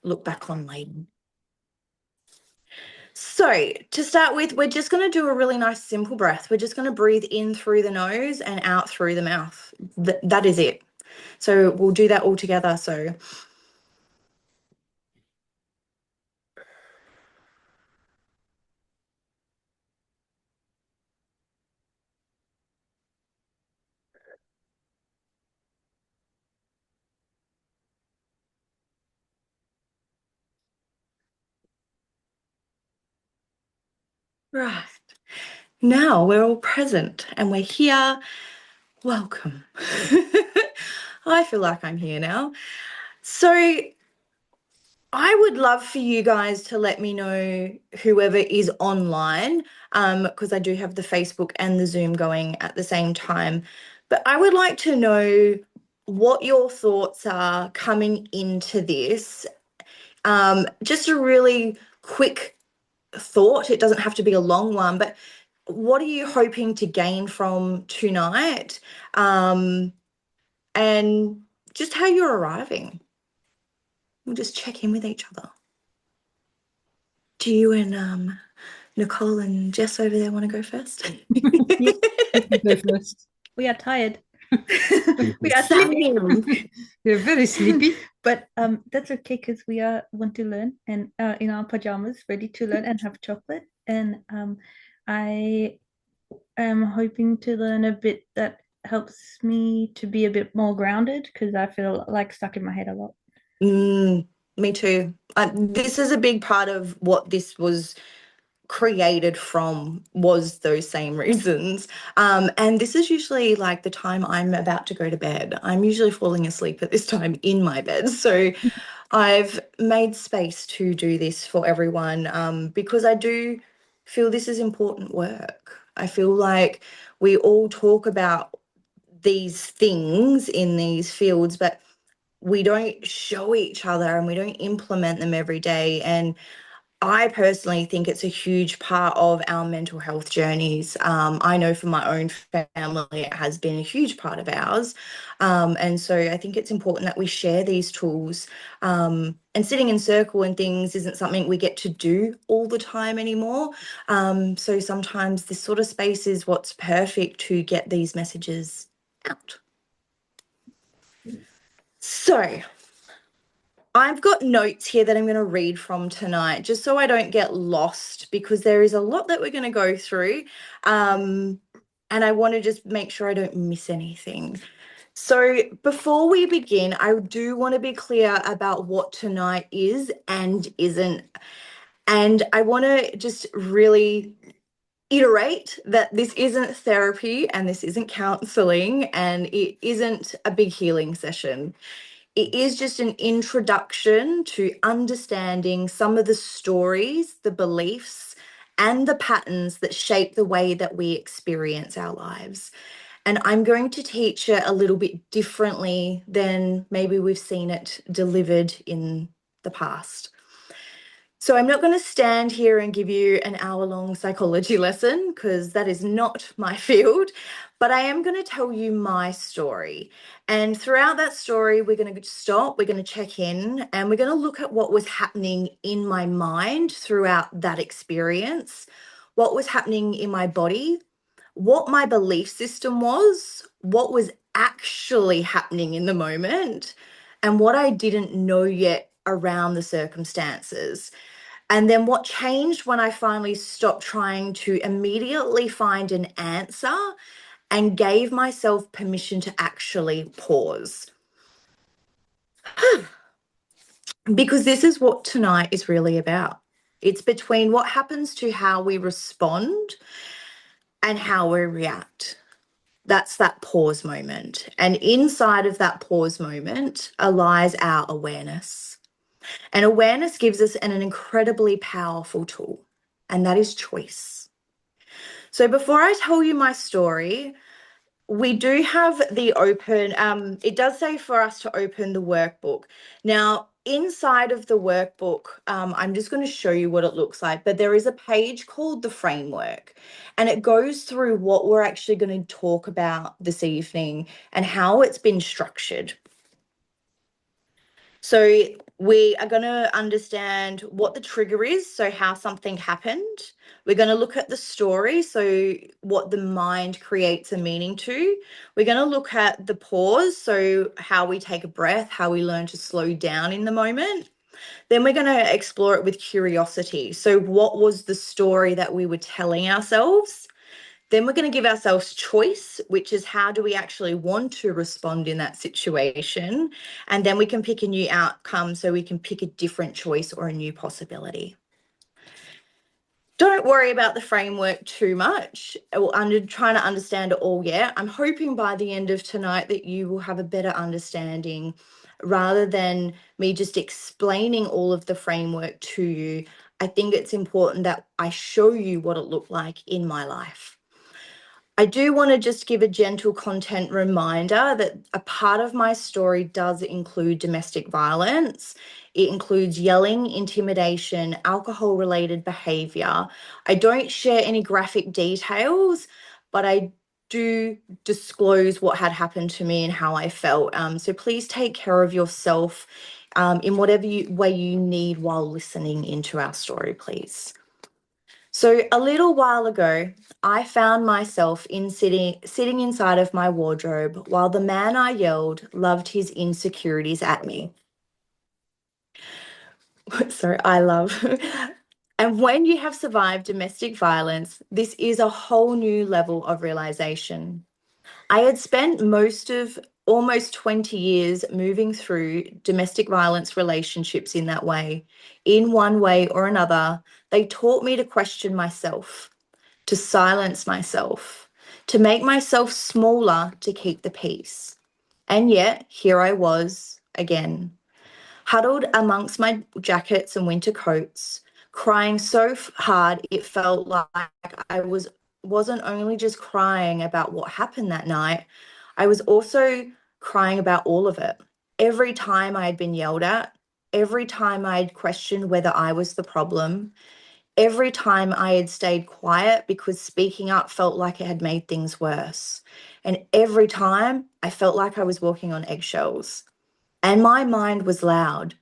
look back on later. So to start with, we're just going to do a really nice simple breath. We're just going to breathe in through the nose and out through the mouth. That is it. So we'll do that all together. So right. Now we're all present and we're here. Welcome. I feel like I'm here now. So I would love for you guys to let me know, whoever is online, because I do have the Facebook and the Zoom going at the same time. But I would like to know what your thoughts are coming into this. Just a really quick thought. It doesn't have to be a long one, but what are you hoping to gain from tonight? And just how you're arriving. We'll just check in with each other. Do you and Nicole and Jess over there want to go first? Yep, you can go first. We are tired. We are sleepy. We're very sleepy, but that's okay because we want to learn and in our pajamas, ready to learn and have chocolate. And I am hoping to learn a bit that helps me to be a bit more grounded because I feel like stuck in my head a lot. Me too. This is a big part of what this was created from, was those same reasons. And this is usually like the time I'm about to go to bed. I'm usually falling asleep at this time in my bed. So I've made space to do this for everyone, because I do feel this is important work. I feel like we all talk about these things in these fields, but we don't show each other and we don't implement them every day. And I personally think it's a huge part of our mental health journeys. I know for my own family, it has been a huge part of ours. And so I think it's important that we share these tools. And sitting in circle and things isn't something we get to do all the time anymore. So sometimes this sort of space is what's perfect to get these messages out. So I've got notes here that I'm going to read from tonight, just so I don't get lost, because there is a lot that we're going to go through. And I want to just make sure I don't miss anything. So before we begin, I do want to be clear about what tonight is and isn't. And I want to just really iterate that this isn't therapy and this isn't counseling and it isn't a big healing session. It is just an introduction to understanding some of the stories, the beliefs, and the patterns that shape the way that we experience our lives. And I'm going to teach it a little bit differently than maybe we've seen it delivered in the past. So I'm not going to stand here and give you an hour-long psychology lesson because that is not my field, but I am going to tell you my story. And throughout that story, we're going to stop, we're going to check in, and we're going to look at what was happening in my mind throughout that experience, what was happening in my body, what my belief system was, what was actually happening in the moment, and what I didn't know yet around the circumstances. And then what changed when I finally stopped trying to immediately find an answer and gave myself permission to actually pause. Because this is what tonight is really about. It's between what happens to how we respond and how we react. That's that pause moment. And inside of that pause moment lies our awareness. And awareness gives us an incredibly powerful tool, and that is choice. So before I tell you my story, we do have the open, it does say for us to open the workbook. Now, inside of the workbook, I'm just going to show you what it looks like, but there is a page called the framework, and it goes through what we're actually going to talk about this evening and how it's been structured. So We are going to understand what the trigger is, so how something happened. We're going to look at the story, so what the mind creates a meaning to. We're going to look at the pause, so how we take a breath, how we learn to slow down in the moment. Then we're going to explore it with curiosity. So what was the story that we were telling ourselves? Then we're going to give ourselves choice, which is how do we actually want to respond in that situation? And then we can pick a new outcome, so we can pick a different choice or a new possibility. Don't worry about the framework too much. Trying to understand it all yet. I'm hoping by the end of tonight that you will have a better understanding, rather than me just explaining all of the framework to you. I think it's important that I show you what it looked like in my life. I do want to just give a gentle content reminder that a part of my story does include domestic violence. It includes yelling, intimidation, alcohol-related behaviour. I don't share any graphic details, but I do disclose what had happened to me and how I felt. So please take care of yourself in whatever way you need while listening into our story, please. So a little while ago, I found myself sitting inside of my wardrobe while the man I yelled loved his insecurities at me. Sorry, I love. And when you have survived domestic violence, this is a whole new level of realization. I had spent almost 20 years moving through domestic violence relationships in that way. In one way or another, they taught me to question myself, to silence myself, to make myself smaller to keep the peace. And yet, here I was again, huddled amongst my jackets and winter coats, crying so hard it felt like wasn't only just crying about what happened that night, I was also crying about all of it. Every time I had been yelled at, every time I had questioned whether I was the problem, every time I had stayed quiet because speaking up felt like it had made things worse. And every time I felt like I was walking on eggshells. And my mind was loud.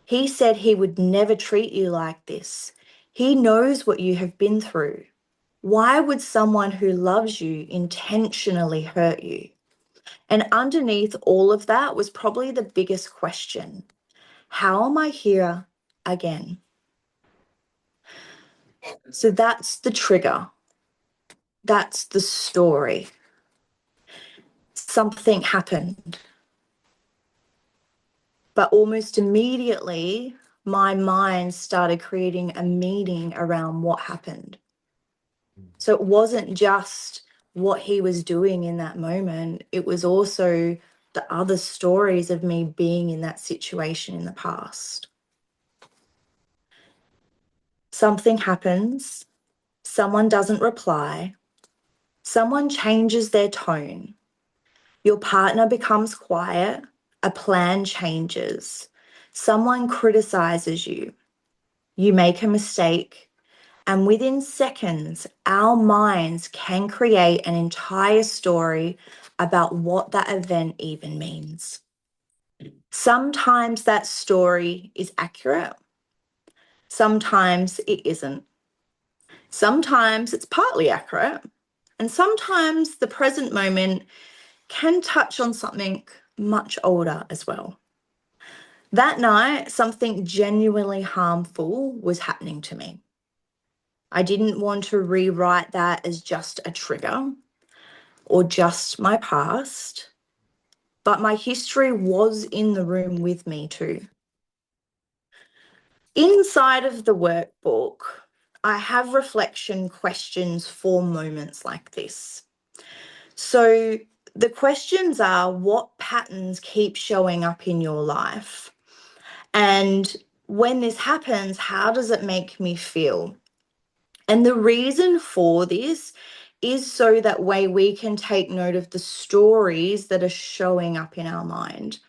He said he would never treat you like this. He knows what you have been through. Why would someone who loves you intentionally hurt you? And underneath all of that was probably the biggest question. How am I here again? So that's the trigger. That's the story. Something happened. But almost immediately, my mind started creating a meaning around what happened. So it wasn't just what he was doing in that moment, it was also the other stories of me being in that situation in the past. Something happens, someone doesn't reply, someone changes their tone, your partner becomes quiet, a plan changes, someone criticizes you, you make a mistake, and within seconds, our minds can create an entire story about what that event even means. Sometimes that story is accurate, sometimes it isn't. Sometimes it's partly accurate, and sometimes the present moment can touch on something much older as well. That night, something genuinely harmful was happening to me. I didn't want to rewrite that as just a trigger or just my past, but my history was in the room with me too. Inside of the workbook, I have reflection questions for moments like this. So the questions are, what patterns keep showing up in your life? And when this happens, how does it make me feel? And the reason for this is so that way we can take note of the stories that are showing up in our mind.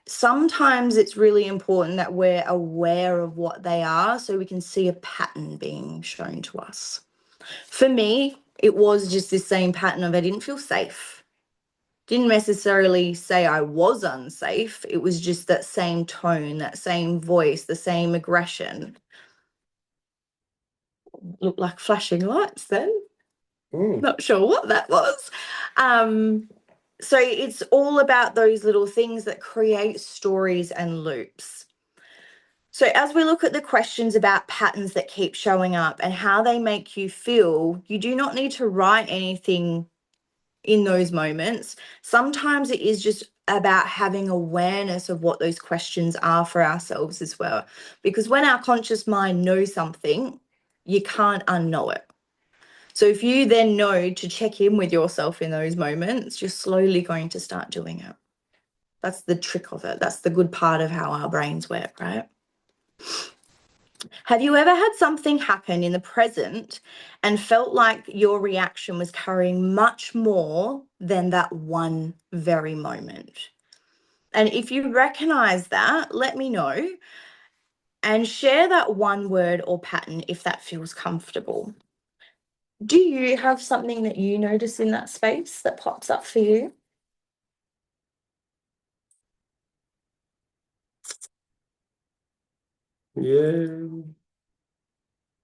Sometimes it's really important that we're aware of what they are so we can see a pattern being shown to us. For me, it was just this same pattern of I didn't feel safe. Didn't necessarily say I was unsafe. It was just that same tone, that same voice, the same aggression. Looked like flashing lights then. Not sure what that was. So it's all about those little things that create stories and loops. So as we look at the questions about patterns that keep showing up and how they make you feel, you do not need to write anything in those moments. Sometimes it is just about having awareness of what those questions are for ourselves as well. Because when our conscious mind knows something, you can't unknow it. So if you then know to check in with yourself in those moments, you're slowly going to start doing it. That's the trick of it. That's the good part of how our brains work, right? Have you ever had something happen in the present and felt like your reaction was carrying much more than that one very moment? And if you recognize that, let me know and share that one word or pattern if that feels comfortable. Do you have something that you notice in that space that pops up for you? Yeah,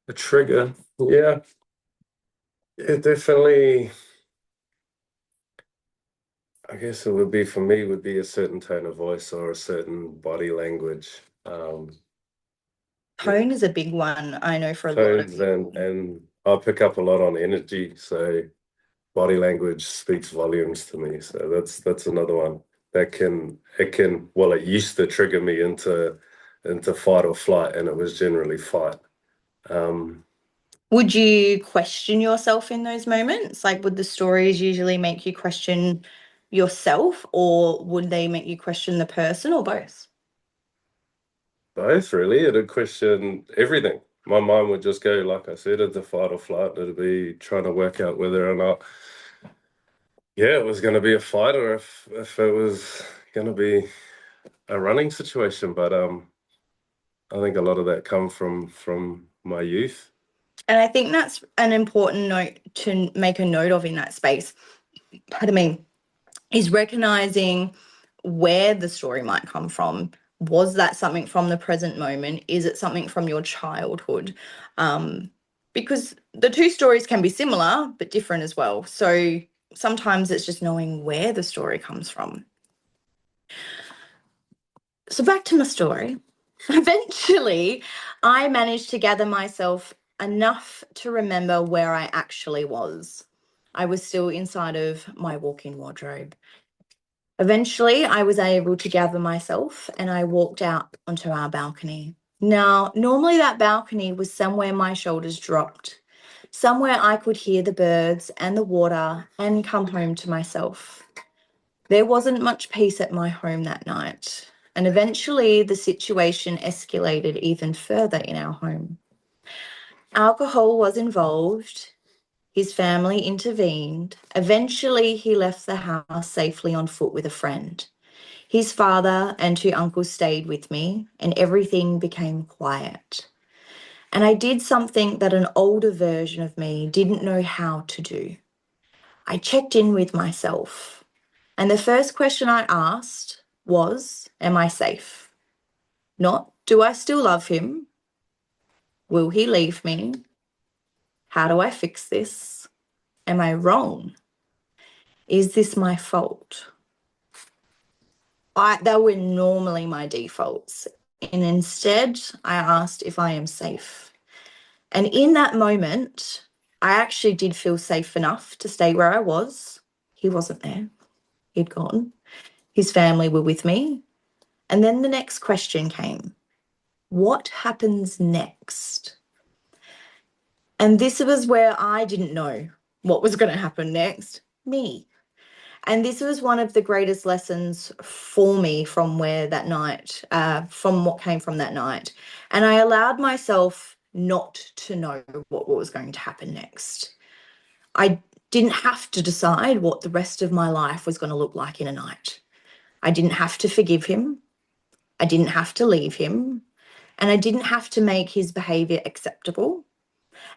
a trigger. Yeah, it definitely. I guess it would be for me would be a certain tone of voice or a certain body language. Yeah, Tone is a big one, I know, for a lot of tones people. and I pick up a lot on energy, so body language speaks volumes to me. So that's another one that can well, it used to trigger me into fight or flight, and it was generally fight. Um, Would you question yourself in those moments? Like, would the stories usually make you question yourself, or would they make you question the person, or both? Both really. It'd question everything. My mind would just go, like I said, into fight or flight. It'd be trying to work out whether or not, yeah, it was going to be a fight or if it was going to be a running situation. But I think a lot of that come from my youth. And I think that's an important note to make a note of in that space. Pardon me, is recognizing where the story might come from. Was that something from the present moment? Is it something from your childhood? Because the two stories can be similar but different as well. So sometimes it's just knowing where the story comes from. So back to my story. Eventually, I managed to gather myself enough to remember where I actually was. I was still inside of my walk-in wardrobe. Eventually, I was able to gather myself and I walked out onto our balcony. Now, normally that balcony was somewhere my shoulders dropped, somewhere I could hear the birds and the water and come home to myself. There wasn't much peace at my home that night, and eventually the situation escalated even further in our home. Alcohol was involved. His family intervened. Eventually, he left the house safely on foot with a friend. His father and two uncles stayed with me, and everything became quiet. And I did something that an older version of me didn't know how to do. I checked in with myself. And the first question I asked was, am I safe? Not, do I still love him? Will he leave me? How do I fix this? Am I wrong? Is this my fault? They were normally my defaults. And instead, I asked if I am safe. And in that moment, I actually did feel safe enough to stay where I was. He wasn't there, he'd gone. His family were with me. And then the next question came, what happens next? And this was where I didn't know what was going to happen next. Me. And this was one of the greatest lessons for me from where that night, from what came from that night. And I allowed myself not to know what was going to happen next. I didn't have to decide what the rest of my life was going to look like in a night. I didn't have to forgive him. I didn't have to leave him. And I didn't have to make his behavior acceptable.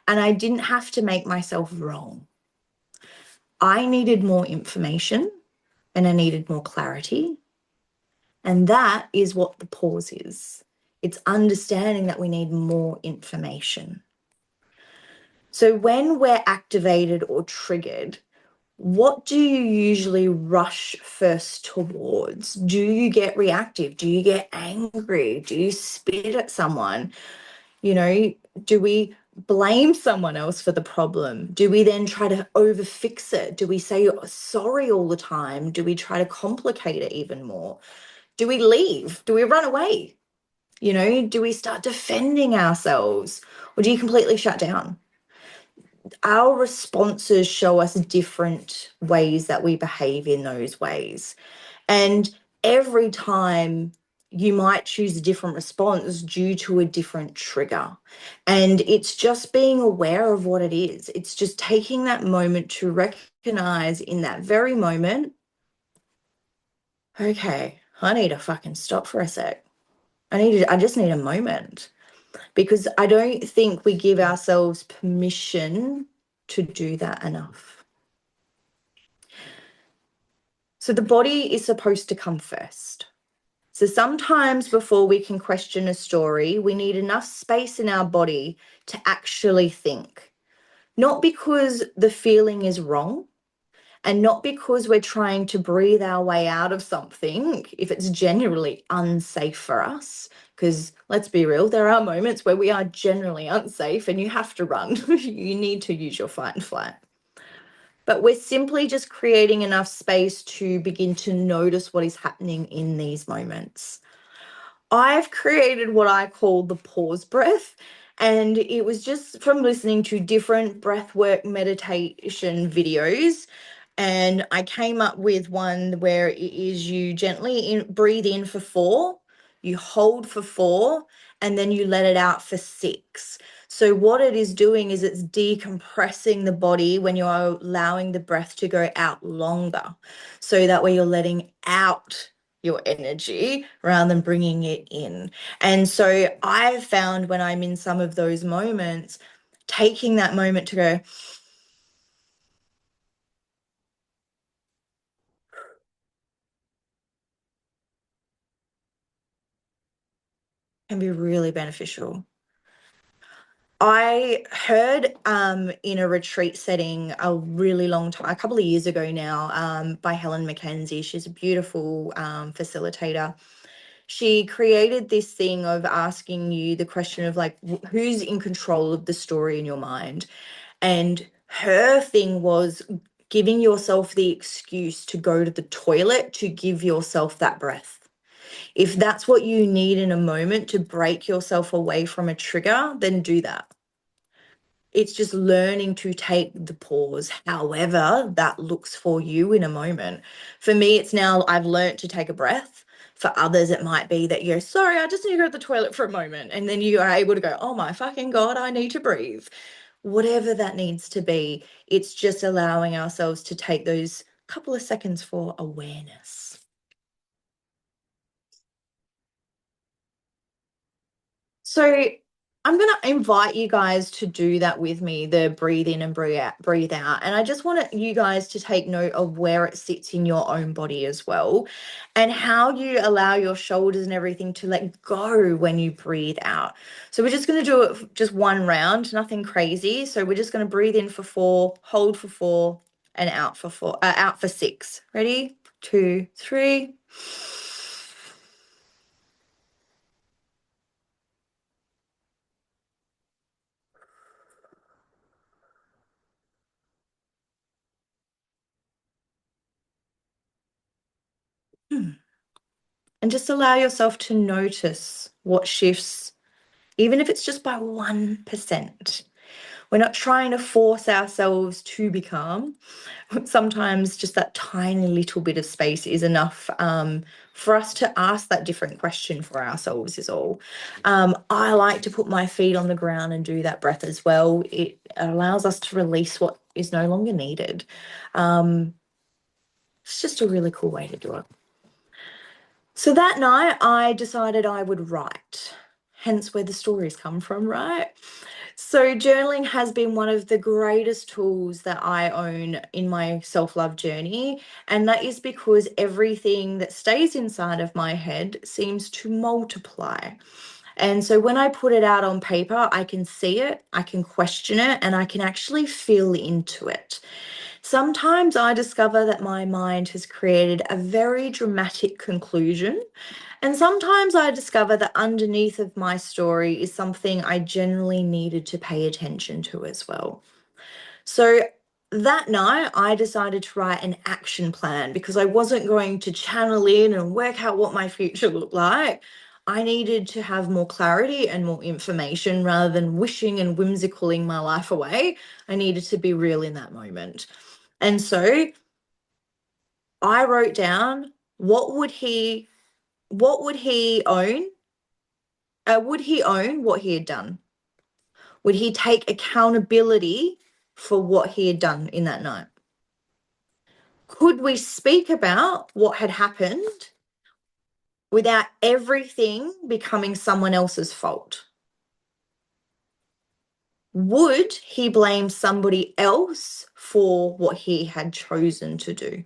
And I didn't have to make myself wrong. I needed more information. and I needed more clarity. And that is what the pause is. It's understanding that we need more information. So when we're activated or triggered, what do you usually rush first towards? Do you get reactive? Do you get angry? Do you spit at someone? You know, do we blame someone else for the problem? Do we then try to overfix it? Do we say sorry all the time? Do we try to complicate it even more? Do we leave? Do we run away? You know, do we start defending ourselves, or do you completely shut down? Our responses show us different ways that we behave in those ways. And every time you might choose a different response due to a different trigger. And it's just being aware of what it is. It's just taking that moment to recognize in that very moment, okay, I need to fucking stop for a sec. I just need a moment, because I don't think we give ourselves permission to do that enough. So the body is supposed to come first. So sometimes before we can question a story, we need enough space in our body to actually think. Not because the feeling is wrong, and not because we're trying to breathe our way out of something if it's genuinely unsafe for us. Because let's be real, there are moments where we are generally unsafe and you have to run. You need to use your fight and flight. But we're simply just creating enough space to begin to notice what is happening in these moments. I've created what I call the pause breath. And it was just from listening to different breathwork meditation videos. And I came up with one where it is you gently breathe in for 4, you hold for 4, and then you let it out for 6. So what it is doing is it's decompressing the body when you're allowing the breath to go out longer. So that way you're letting out your energy rather than bringing it in. And so I've found when I'm in some of those moments, taking that moment to go, can be really beneficial. I heard in a retreat setting a really long time, a couple of years ago now, by Helen McKenzie. She's a beautiful facilitator. She created this thing of asking you the question of like, who's in control of the story in your mind? And her thing was giving yourself the excuse to go to the toilet to give yourself that breath. If that's what you need in a moment to break yourself away from a trigger, then do that. It's just learning to take the pause, however that looks for you in a moment. For me, it's now I've learned to take a breath. For others, it might be that you're sorry, I just need to go to the toilet for a moment. And then you are able to go, oh my fucking God, I need to breathe. Whatever that needs to be, it's just allowing ourselves to take those couple of seconds for awareness. So I'm going to invite you guys to do that with me, the breathe in and breathe out. And I just want you guys to take note of where it sits in your own body as well, and how you allow your shoulders and everything to let go when you breathe out. So we're just going to do it just one round, nothing crazy. So we're just going to breathe in for 4, hold for 4, and out for 4, out for 6. Ready? 2, 3. And just allow yourself to notice what shifts, even if it's just by 1%. We're not trying to force ourselves to be calm. Sometimes just that tiny little bit of space is enough for us to ask that different question for ourselves is all. I like to put my feet on the ground and do that breath as well. It allows us to release what is no longer needed. It's just a really cool way to do it. So that night I decided I would write, hence where the stories come from, right? So journaling has been one of the greatest tools that I own in my self-love journey. And that is because everything that stays inside of my head seems to multiply. And so when I put it out on paper, I can see it, I can question it, and I can actually feel into it. Sometimes I discover that my mind has created a very dramatic conclusion, and sometimes I discover that underneath of my story is something I generally needed to pay attention to as well. So that night, I decided to write an action plan because I wasn't going to channel in and work out what my future looked like. I needed to have more clarity and more information rather than wishing and whimsicaling my life away. I needed to be real in that moment. And so I wrote down what would he own? Would he own what he had done? Would he take accountability for what he had done in that night? Could we speak about what had happened without everything becoming someone else's fault? Would he blame somebody else for what he had chosen to do?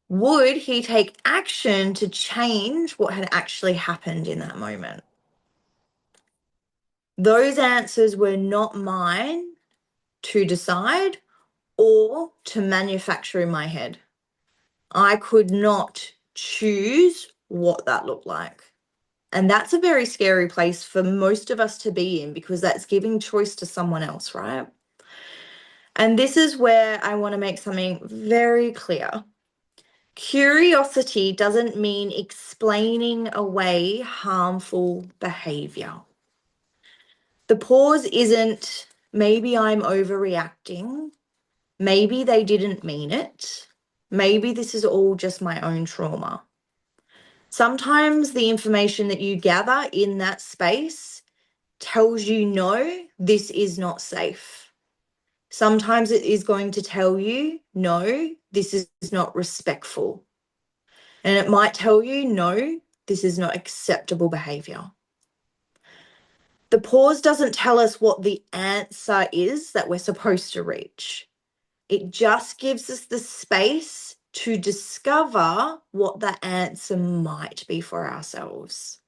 Would he take action to change what had actually happened in that moment? Those answers were not mine to decide or to manufacture in my head. I could not choose what that looked like. And that's a very scary place for most of us to be in because that's giving choice to someone else, right? And this is where I want to make something very clear. Curiosity doesn't mean explaining away harmful behavior. The pause isn't maybe I'm overreacting. Maybe they didn't mean it. Maybe this is all just my own trauma. Sometimes the information that you gather in that space tells you, no, this is not safe. Sometimes it is going to tell you, no, this is not respectful. And it might tell you, no, this is not acceptable behavior. The pause doesn't tell us what the answer is that we're supposed to reach. It just gives us the space to discover what the answer might be for ourselves.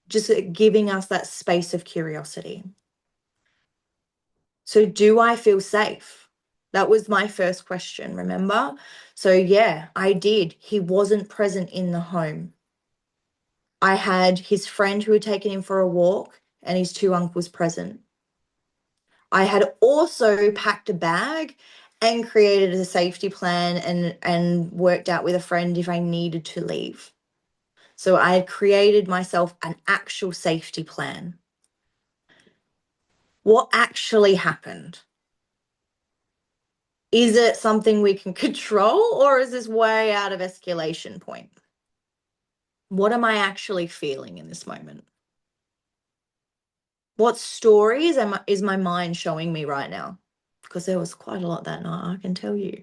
Just giving us that space of curiosity. So, do I feel safe? That was my first question, remember? So, yeah, I did. He wasn't present in the home. I had his friend who had taken him for a walk and his two uncles present. I had also packed a bag and created a safety plan and worked out with a friend if I needed to leave. So I had created myself an actual safety plan. What actually happened? Is it something we can control or is this way out of escalation point? What am I actually feeling in this moment? What stories is my mind showing me right now? Because there was quite a lot that night, I can tell you.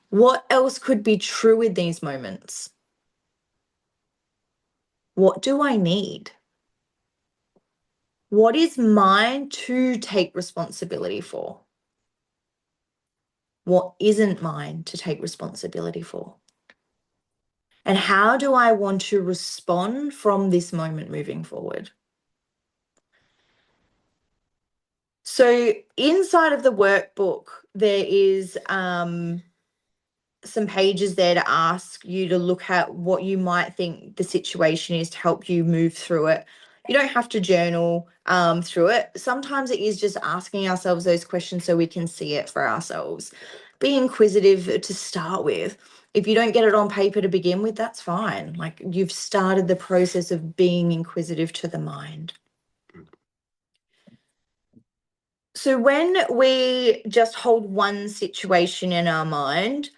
What else could be true in these moments? What do I need? What is mine to take responsibility for? What isn't mine to take responsibility for? And how do I want to respond from this moment moving forward? So inside of the workbook, there is some pages there to ask you to look at what you might think the situation is to help you move through it. You don't have to journal through it. Sometimes it is just asking ourselves those questions so we can see it for ourselves. Be inquisitive to start with. If you don't get it on paper to begin with, that's fine. Like you've started the process of being inquisitive to the mind. So when we just hold one situation in our mind,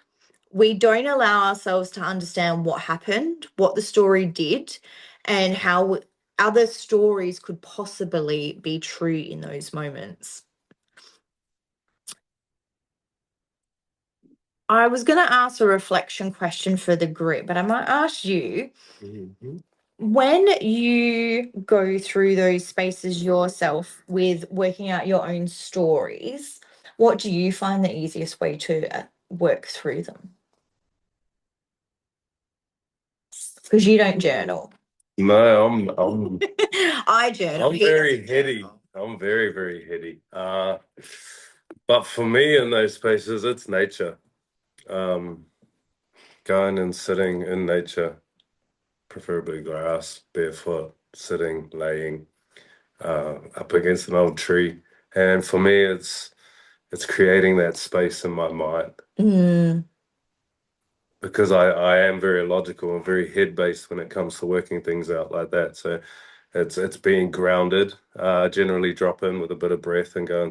we don't allow ourselves to understand what happened, what the story did, and how other stories could possibly be true in those moments. I was going to ask a reflection question for the group, but I might ask you, When you go through those spaces yourself with working out your own stories, what do you find the easiest way to work through them? Because you don't journal. No, I journal. I'm very heady. I'm very, very heady. But for me in those spaces, it's nature. Um, Going and sitting in nature, preferably grass, barefoot, sitting, laying, up against an old tree. And for me, it's creating that space in my mind. Because I am very logical and very head based when it comes to working things out like that. So it's being grounded, generally drop in with a bit of breath and go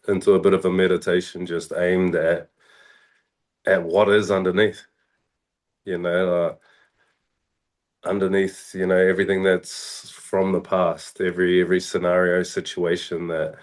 into a bit of a meditation just aimed at what is underneath, you know, underneath, everything that's from the past, every scenario situation that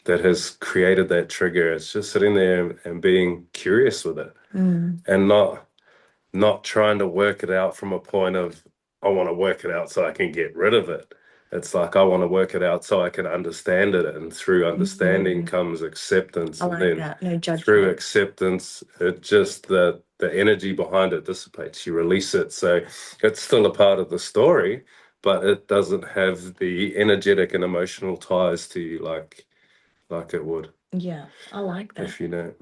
has created that trigger. It's just sitting there and being curious with it and not trying to work it out from a point of I want to work it out so I can get rid of it. It's like I want to work it out so I can understand it, and through understanding comes acceptance, I and like then that. No through judgment. acceptance, it just the energy behind it dissipates. You release it, so it's still a part of the story, but it doesn't have the energetic and emotional ties to you like it would. Yeah, I like that. If you know.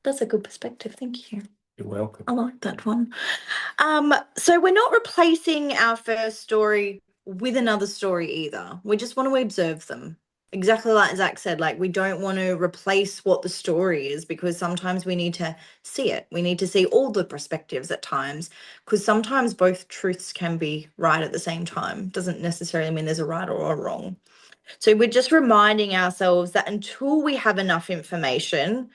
That's a good perspective. Thank you. You're welcome. I like that one. So we're not replacing our first story with another story either. We just want to observe them. Exactly like Zach said, like we don't want to replace what the story is, because sometimes we need to see it. We need to see all the perspectives at times, because sometimes both truths can be right at the same time. Doesn't necessarily mean there's a right or a wrong. So we're just reminding ourselves that until we have enough information,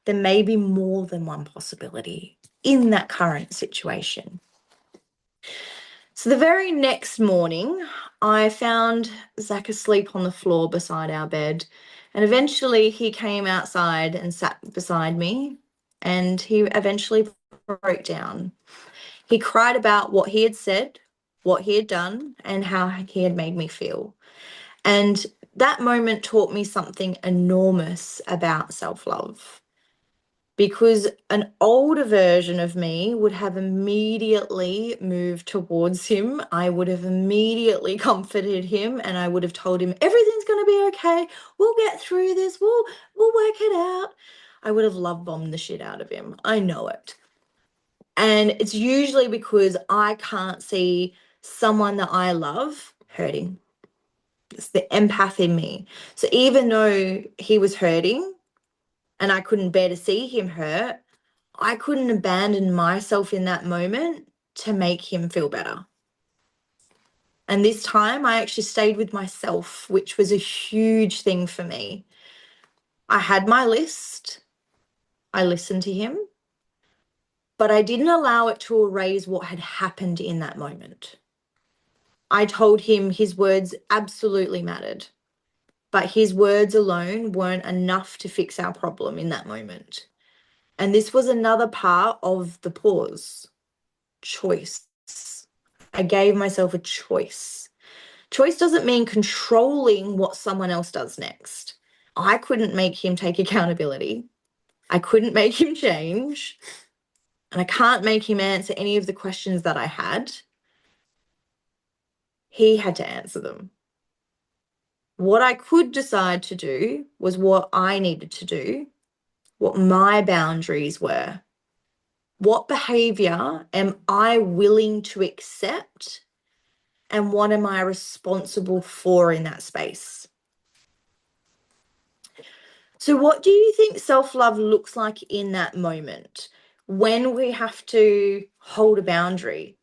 there may be more than one possibility in that current situation. So the very next morning, I found Zach asleep on the floor beside our bed. And eventually he came outside and sat beside me, and he eventually broke down. He cried about what he had said, what he had done, and how he had made me feel. And that moment taught me something enormous about self-love, because an older version of me would have immediately moved towards him. I would have immediately comforted him, and I would have told him everything's going to be okay. We'll get through this. We'll work it out. I would have love bombed the shit out of him. I know it. And it's usually because I can't see someone that I love hurting. It's the empath in me. So even though he was hurting and I couldn't bear to see him hurt, I couldn't abandon myself in that moment to make him feel better. And this time I actually stayed with myself, which was a huge thing for me. I had my list. I listened to him, but I didn't allow it to erase what had happened in that moment. I told him his words absolutely mattered, but his words alone weren't enough to fix our problem in that moment. And this was another part of the pause. Choice. I gave myself a choice. Choice doesn't mean controlling what someone else does next. I couldn't make him take accountability. I couldn't make him change. And I can't make him answer any of the questions that I had. He had to answer them. What I could decide to do was what I needed to do, what my boundaries were. What behavior am I willing to accept, and what am I responsible for in that space? So what do you think self-love looks like in that moment when we have to hold a boundary?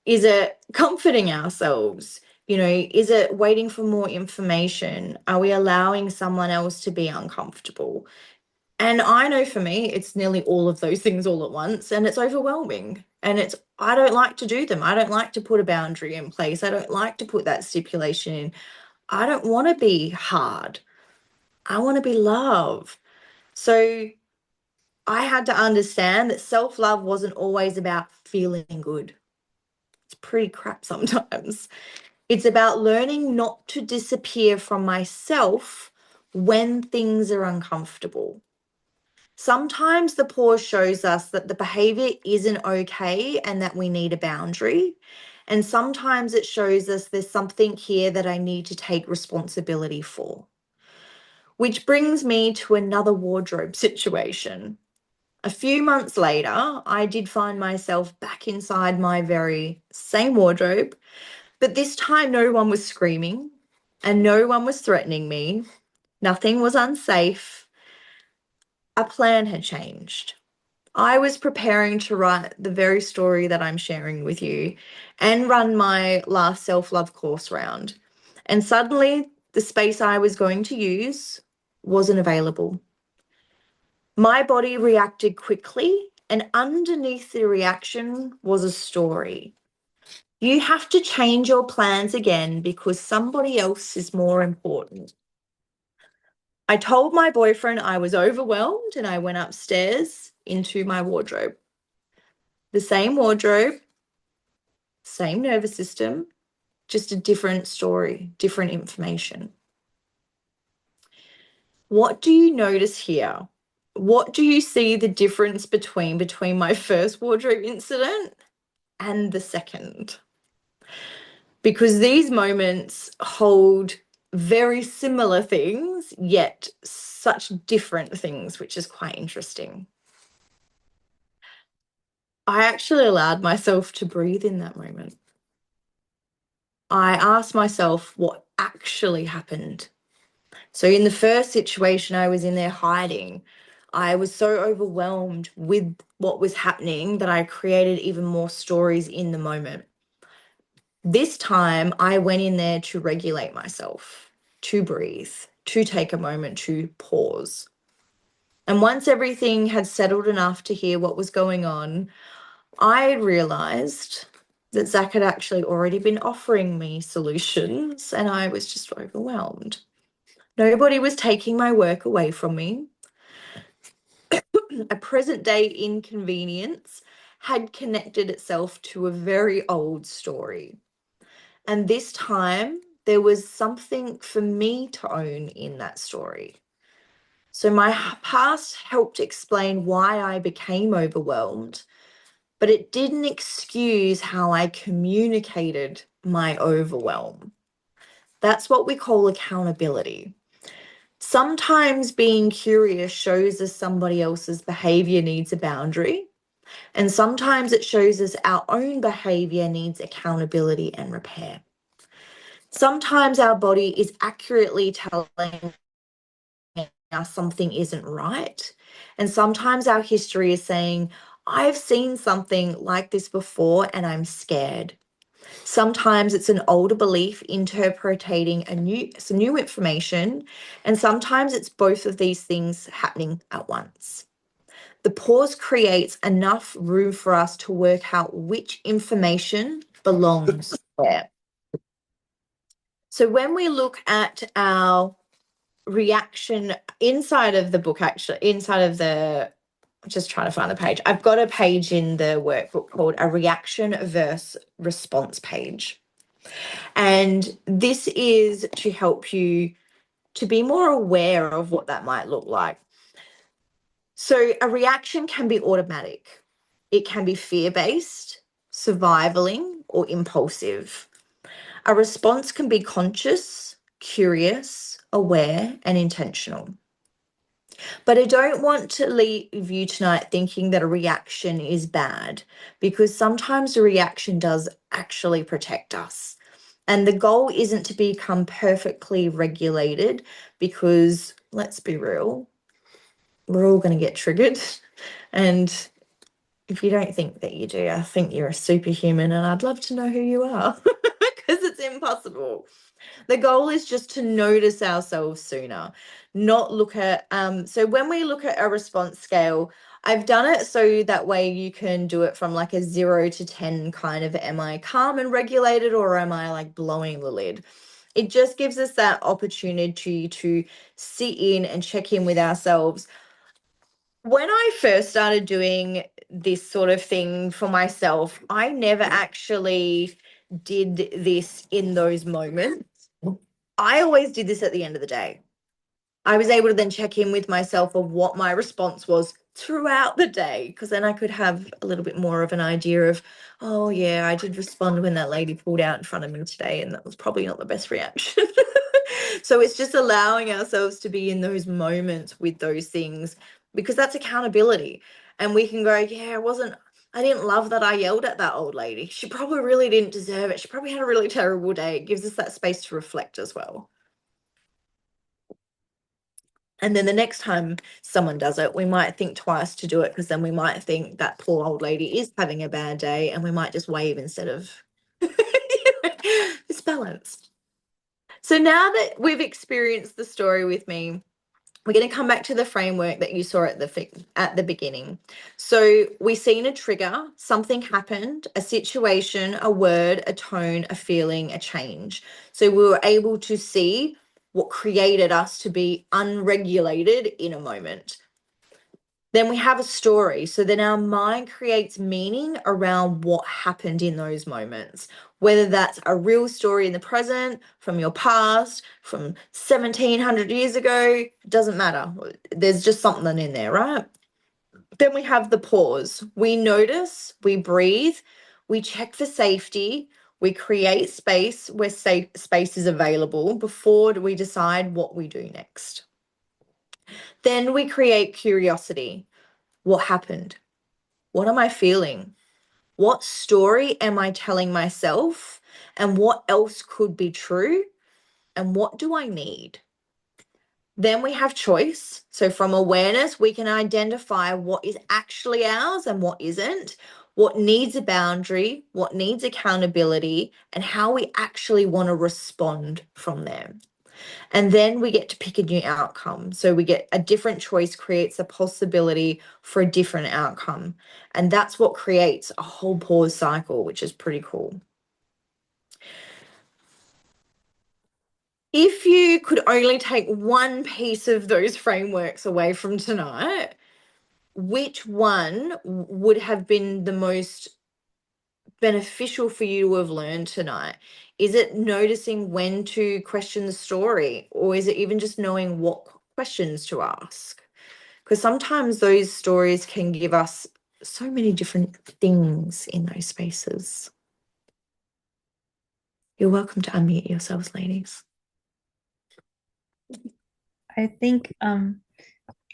Is it comforting ourselves? Is it waiting for more information? Are we allowing someone else to be uncomfortable? And I know for me, it's nearly all of those things all at once, and it's overwhelming. And I don't like to do them. I don't like to put a boundary in place. I don't like to put that stipulation in. I don't want to be hard. I want to be love. So I had to understand that self-love wasn't always about feeling good. It's pretty crap sometimes. It's about learning not to disappear from myself when things are uncomfortable. Sometimes the pause shows us that the behavior isn't okay and that we need a boundary. And sometimes it shows us there's something here that I need to take responsibility for. Which brings me to another wardrobe situation. A few months later, I did find myself back inside my very same wardrobe, but this time no one was screaming and no one was threatening me. Nothing was unsafe. A plan had changed. I was preparing to write the very story that I'm sharing with you and run my last self-love course round. And suddenly, the space I was going to use wasn't available. My body reacted quickly, and underneath the reaction was a story. You have to change your plans again because somebody else is more important. I told my boyfriend I was overwhelmed and I went upstairs into my wardrobe. The same wardrobe, same nervous system, just a different story, different information. What do you notice here? What do you see the difference between my first wardrobe incident and the second? Because these moments hold very similar things, yet such different things, which is quite interesting. I actually allowed myself to breathe in that moment. I asked myself what actually happened. So in the first situation, I was in there hiding. I was so overwhelmed with what was happening that I created even more stories in the moment. This time, I went in there to regulate myself, to breathe, to take a moment to pause. And once everything had settled enough to hear what was going on, I realized that Zach had actually already been offering me solutions and I was just overwhelmed. Nobody was taking my work away from me. A present day inconvenience had connected itself to a very old story. And this time there was something for me to own in that story. So my past helped explain why I became overwhelmed, but it didn't excuse how I communicated my overwhelm. That's what we call accountability. Sometimes being curious shows us somebody else's behavior needs a boundary, and sometimes it shows us our own behavior needs accountability and repair. Sometimes our body is accurately telling us something isn't right, and sometimes our history is saying, I've seen something like this before and I'm scared. Sometimes it's an older belief interpreting some new information, and sometimes it's both of these things happening at once. The pause creates enough room for us to work out which information belongs where. So when we look at our reaction inside of the book, actually, just trying to find the page. I've got a page in the workbook called a reaction versus response page. And this is to help you to be more aware of what that might look like. So a reaction can be automatic. It can be fear-based, survivaling, or impulsive. A response can be conscious, curious, aware, and intentional. But I don't want to leave you tonight thinking that a reaction is bad, because sometimes a reaction does actually protect us. And the goal isn't to become perfectly regulated, because let's be real, we're all going to get triggered. And if you don't think that you do, I think you're a superhuman and I'd love to know who you are because it's impossible. The goal is just to notice ourselves sooner, not look at, so when we look at a response scale, I've done it so that way you can do it from like a 0 to 10 kind of, am I calm and regulated or am I like blowing the lid? It just gives us that opportunity to sit in and check in with ourselves. When I first started doing this sort of thing for myself, I never actually did this in those moments. I always did this at the end of the day. I was able to then check in with myself of what my response was throughout the day, because then I could have a little bit more of an idea of, oh yeah, I did respond when that lady pulled out in front of me today, and that was probably not the best reaction. So it's just allowing ourselves to be in those moments with those things, because that's accountability. And we can go, yeah, I didn't love that I yelled at that old lady. She probably really didn't deserve it. She probably had a really terrible day. It gives us that space to reflect as well. And then the next time someone does it, we might think twice to do it, because then we might think that poor old lady is having a bad day, and we might just wave instead of it's balanced. So now that we've experienced the story with me, we're going to come back to the framework that you saw at the beginning. So we seen a trigger, something happened, a situation, a word, a tone, a feeling, a change. So we were able to see what created us to be unregulated in a moment. Then we have a story. So then our mind creates meaning around what happened in those moments, whether that's a real story in the present, from your past, from 1700 years ago, doesn't matter. There's just something in there, right? Then we have the pause. We notice, we breathe, we check for safety, we create space where safe space is available before we decide what we do next. Then we create curiosity. What happened? What am I feeling? What story am I telling myself? And what else could be true? And what do I need? Then we have choice. So from awareness, we can identify what is actually ours and what isn't, what needs a boundary, what needs accountability, and how we actually want to respond from there. And then we get to pick a new outcome. So we get a different choice creates a possibility for a different outcome. And that's what creates a whole pause cycle, which is pretty cool. If you could only take one piece of those frameworks away from tonight, which one would have been the most beneficial for you to have learned tonight? Is it noticing when to question the story, or is it even just knowing what questions to ask? Because sometimes those stories can give us so many different things in those spaces. You're welcome to unmute yourselves, ladies. I think I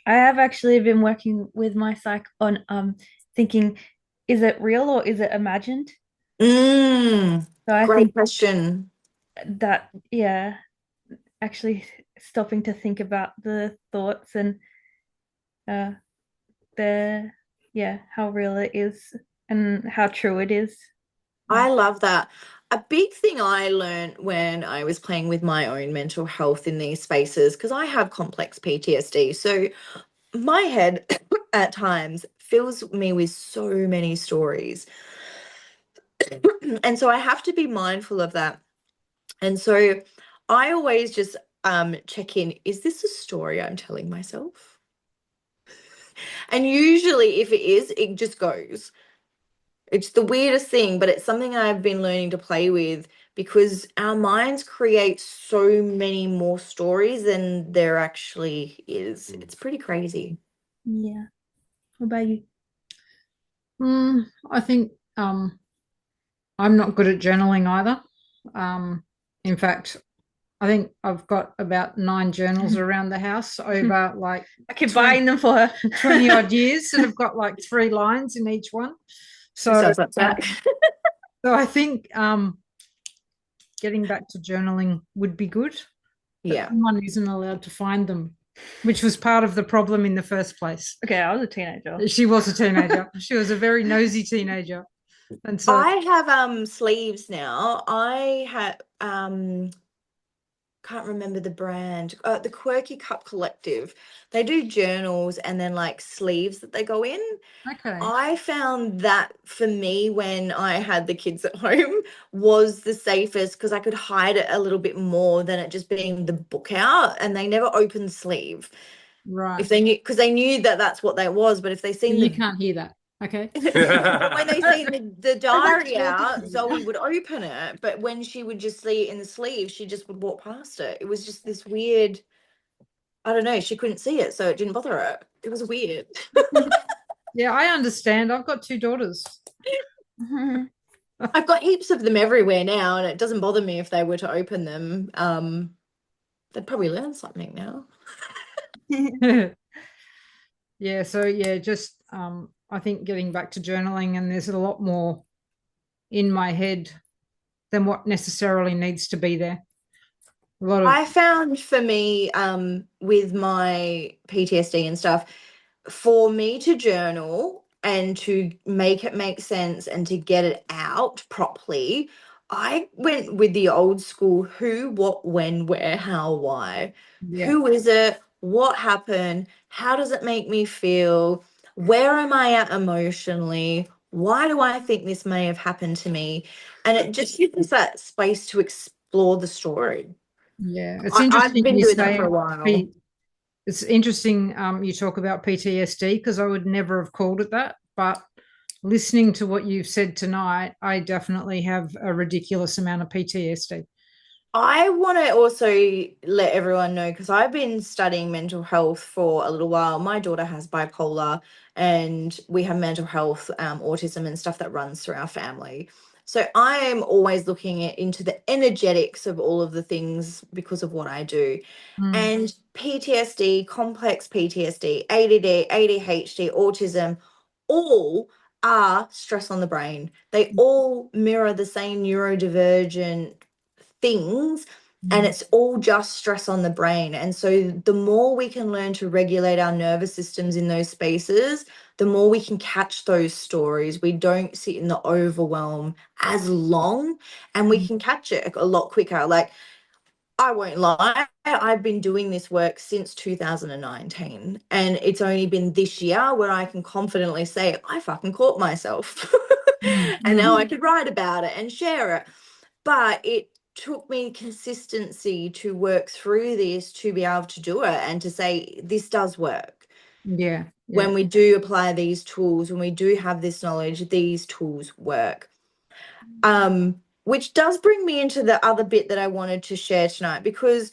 have actually been working with my psych on thinking, is it real or is it imagined? So I Great think question. that, yeah, actually stopping to think about the thoughts and how real it is and how true it is. I love that. A big thing I learned when I was playing with my own mental health in these spaces, because I have complex PTSD. So my head at times fills me with so many stories. And so I have to be mindful of that. And so I always just check in, is this a story I'm telling myself? And usually if it is, it just goes. It's the weirdest thing, but it's something I've been learning to play with, because our minds create so many more stories than there actually is. It's pretty crazy. Yeah. What about you? I think I'm not good at journaling either. In fact, I think I've got about 9 journals around the house over like I keep buying them for her. 20 odd years, and I've got like 3 lines in each one. So, Sounds like that. so I think getting back to journaling would be good. Yeah. Someone isn't allowed to find them, which was part of the problem in the first place. Okay, I was a teenager. She was a teenager. She was a very nosy teenager. And so I have sleeves now. I had can't remember the brand, the Quirky Cup Collective. They do journals and then like sleeves that they go in. okay. I found that for me, when I had the kids at home, was the safest, because I could hide it a little bit more than it just being the book out, and they never opened sleeve. Right. If they knew, because they knew that that's what that was, but if they seen You the can't hear that. Okay. But when they see the diary out, Zoe would open it, but when she would just see it in the sleeve, she just would walk past it. It was just this weird, I don't know, she couldn't see it, so it didn't bother her. It was weird. Yeah, I understand. I've got 2 daughters. I've got heaps of them everywhere now, and it doesn't bother me if they were to open them. They'd probably learn something now. Yeah, so yeah, just I think getting back to journaling, and there's a lot more in my head than what necessarily needs to be there. A lot of I found for me, with my PTSD and stuff, for me to journal and to make it make sense and to get it out properly, I went with the old school who, what, when, where, how, why. yeah, Who is it? What happened? How does it make me feel? Where am I at emotionally? Why do I think this may have happened to me? And it just gives us that space to explore the story. yeah. It's I've interesting been you doing that say for a while. it's interesting you talk about PTSD, because I would never have called it that, but listening to what you've said tonight, I definitely have a ridiculous amount of PTSD. I want to also let everyone know, because I've been studying mental health for a little while. My daughter has bipolar, and we have mental health, autism, and stuff that runs through our family. So I am always looking into the energetics of all of the things because of what I do. Mm, And PTSD, complex PTSD, ADD, ADHD, autism, all are stress on the brain. They all mirror the same neurodivergent things, and mm, it's all just stress on the brain. And so the more we can learn to regulate our nervous systems in those spaces, the more we can catch those stories. We don't sit in the overwhelm as long, and we mm, can catch it a lot quicker. Like, I won't lie, I've been doing this work since 2019, and it's only been this year where I can confidently say I fucking caught myself. mm, And now I mm. could write about it and share it. But it took me consistency to work through this to be able to do it and to say this does work. Yeah, When yeah. we do apply these tools, when we do have this knowledge, these tools work. Which does bring me into the other bit that I wanted to share tonight, because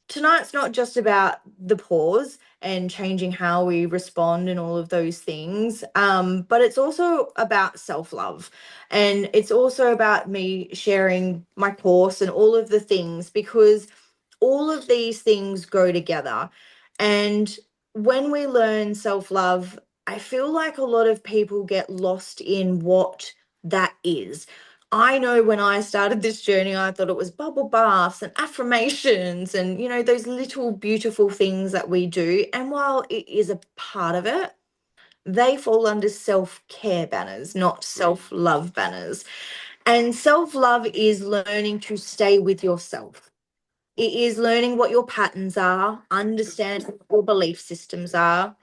tonight's not just about the pause and changing how we respond and all of those things, but it's also about self-love, and it's also about me sharing my course and all of the things, because all of these things go together. And when we learn self-love, I feel like a lot of people get lost in what that is. I know when I started this journey, I thought it was bubble baths and affirmations and, those little beautiful things that we do. And while it is a part of it, they fall under self-care banners, not self-love banners. And self-love is learning to stay with yourself. It is learning what your patterns are, understand what your belief systems are,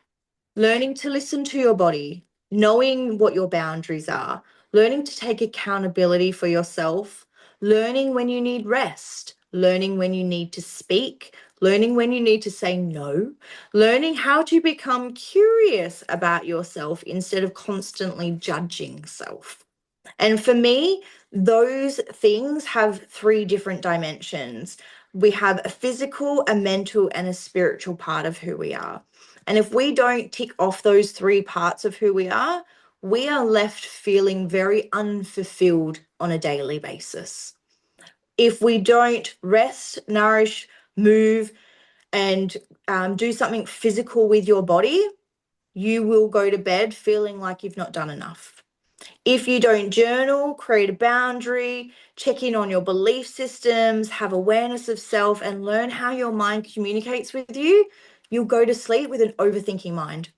learning to listen to your body, knowing what your boundaries are, learning to take accountability for yourself, learning when you need rest, learning when you need to speak, learning when you need to say no, learning how to become curious about yourself instead of constantly judging self. And for me, those things have 3 different dimensions. We have a physical, a mental, and a spiritual part of who we are. And if we don't tick off those 3 parts of who we are left feeling very unfulfilled on a daily basis. If we don't rest, nourish, move, and do something physical with your body, you will go to bed feeling like you've not done enough. If you don't journal, create a boundary, check in on your belief systems, have awareness of self, and learn how your mind communicates with you, you'll go to sleep with an overthinking mind.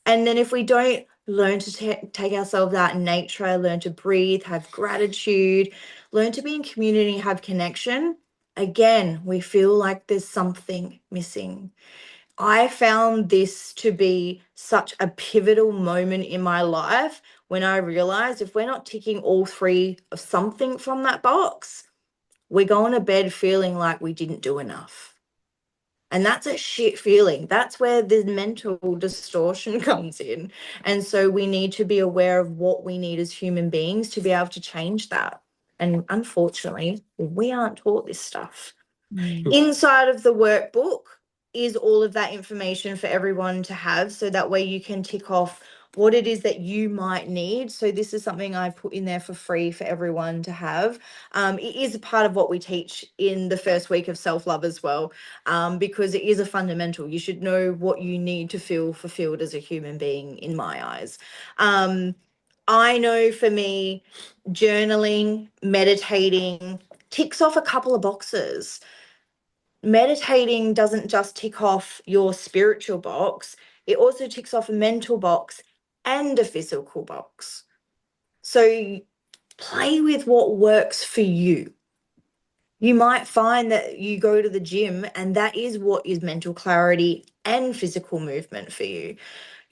And then if we don't learn to take ourselves out in nature, learn to breathe, have gratitude, learn to be in community, have connection, again, we feel like there's something missing. I found this to be such a pivotal moment in my life when I realized if we're not ticking all 3 of something from that box, we're going to bed feeling like we didn't do enough. And that's a shit feeling. That's where the mental distortion comes in. And so we need to be aware of what we need as human beings to be able to change that. And unfortunately, we aren't taught this stuff. Inside of the workbook is all of that information for everyone to have. So that way you can tick off what it is that you might need. So this is something I put in there for free for everyone to have. It is a part of what we teach in the first week of self-love as well, because it is a fundamental. You should know what you need to feel fulfilled as a human being, in my eyes. I know for me, journaling, meditating ticks off a couple of boxes. Meditating doesn't just tick off your spiritual box, it also ticks off a mental box and a physical box. So play with what works for you. You might find that you go to the gym and that is what is mental clarity and physical movement for you,